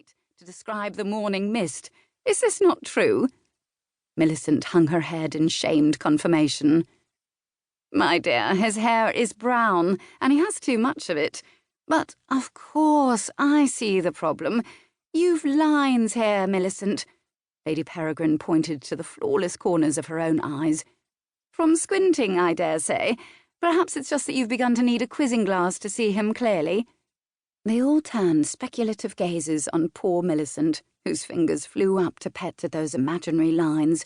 it to describe the morning mist. Is this not true?" Millicent hung her head in shamed confirmation. "My dear, his hair is brown, and he has too much of it. But, of course, I see the problem. You've lines here, Millicent." Lady Peregrine pointed to the flawless corners of her own eyes. "From squinting, I dare say. Perhaps it's just that you've begun to need a quizzing glass to see him clearly." They all turned speculative gazes on poor Millicent, whose fingers flew up to pet at those imaginary lines.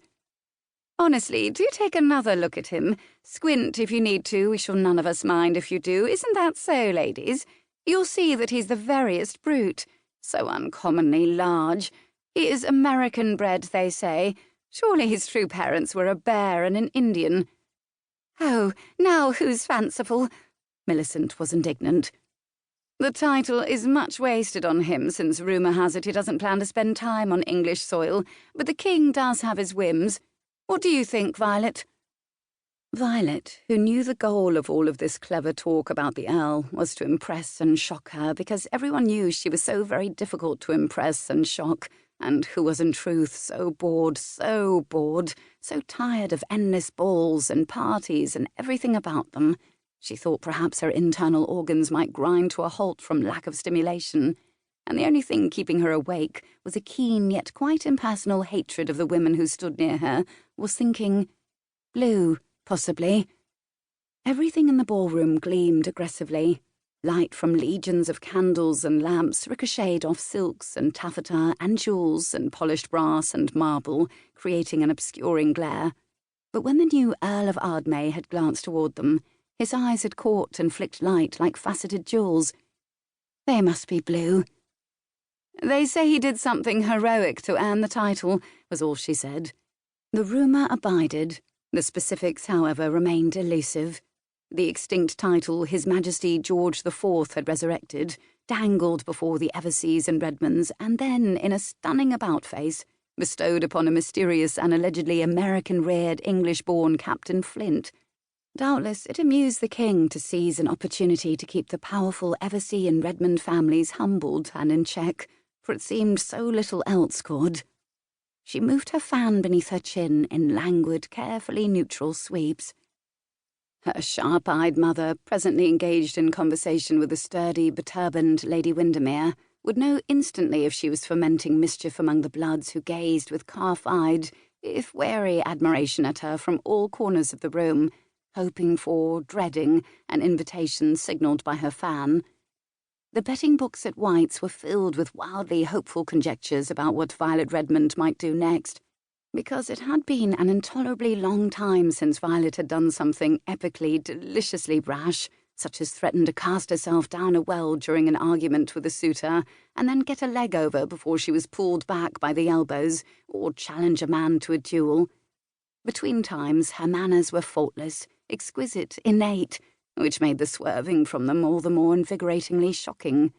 "Honestly, do take another look at him. Squint if you need to, we shall none of us mind if you do. Isn't that so, ladies? You'll see that he's the veriest brute. So uncommonly large. He is American-bred, they say. Surely his true parents were a bear and an Indian." "Oh, now who's fanciful?" Millicent was indignant. "The title is much wasted on him, since rumour has it he doesn't plan to spend time on English soil, but the king does have his whims. What do you think, Violet?" Violet, who knew the goal of all of this clever talk about the Earl was to impress and shock her, because everyone knew she was so very difficult to impress and shock, and who was in truth so bored, so tired of endless balls and parties and everything about them, she thought perhaps her internal organs might grind to a halt from lack of stimulation, and the only thing keeping her awake was a keen yet quite impersonal hatred of the women who stood near her, was thinking, blue, possibly. Everything in the ballroom gleamed aggressively. Light from legions of candles and lamps ricocheted off silks and taffeta and jewels and polished brass and marble, creating an obscuring glare. But when the new Earl of Ardmay had glanced toward them, his eyes had caught and flicked light like faceted jewels. They must be blue. "They say he did something heroic to earn the title," was all she said. The rumour abided. The specifics, however, remained elusive. The extinct title His Majesty George IV had resurrected, dangled before the Everseas and Redmonds, and then, in a stunning about-face, bestowed upon a mysterious and allegedly American-reared English-born Captain Flint. Doubtless it amused the king to seize an opportunity to keep the powerful Eversea and Redmond families humbled and in check, for it seemed so little else could. She moved her fan beneath her chin in languid, carefully neutral sweeps. Her sharp-eyed mother, presently engaged in conversation with the sturdy, beturbaned Lady Windermere, would know instantly if she was fomenting mischief among the bloods who gazed with calf-eyed, if wary admiration at her from all corners of the room, hoping for, dreading, an invitation signalled by her fan. The betting books at White's were filled with wildly hopeful conjectures about what Violet Redmond might do next, because it had been an intolerably long time since Violet had done something epically, deliciously rash, such as threaten to cast herself down a well during an argument with a suitor, and then get a leg over before she was pulled back by the elbows, or challenge a man to a duel. Between times, her manners were faultless, exquisite, innate, which made the swerving from them all the more invigoratingly shocking.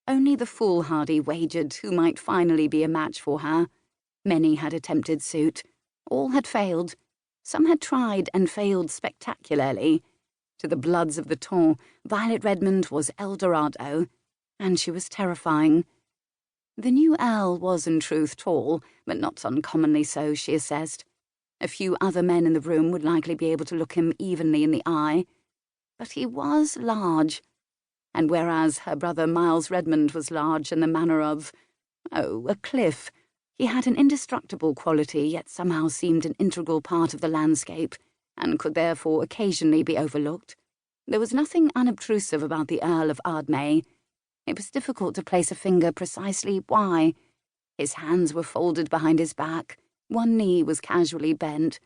Only the foolhardy wagered who might finally be a match for her. Many had attempted suit. All had failed. Some had tried and failed spectacularly. To the bloods of the ton, Violet Redmond was El Dorado, and she was terrifying. The new Earl was in truth tall, but not uncommonly so, she assessed. A few other men in the room would likely be able to look him evenly in the eye. But he was large, and whereas her brother Miles Redmond was large in the manner of, a cliff, he had an indestructible quality yet somehow seemed an integral part of the landscape, and could therefore occasionally be overlooked. There was nothing unobtrusive about the Earl of Ardmay. It was difficult to place a finger precisely why. His hands were folded behind his back, one knee was casually bent.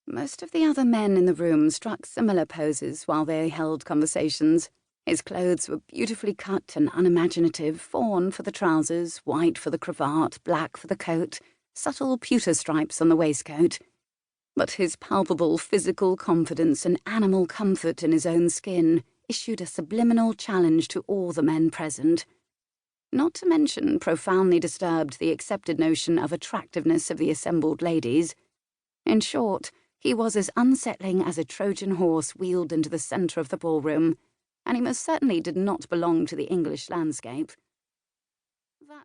Most of the other men in the room struck similar poses while they held conversations. His clothes were beautifully cut and unimaginative, fawn for the trousers, white for the cravat, black for the coat, subtle pewter stripes on the waistcoat. But his palpable physical confidence and animal comfort in his own skin issued a subliminal challenge to all the men present. Not to mention profoundly disturbed the accepted notion of attractiveness of the assembled ladies. In short, he was as unsettling as a Trojan horse wheeled into the centre of the ballroom, and he most certainly did not belong to the English landscape. That's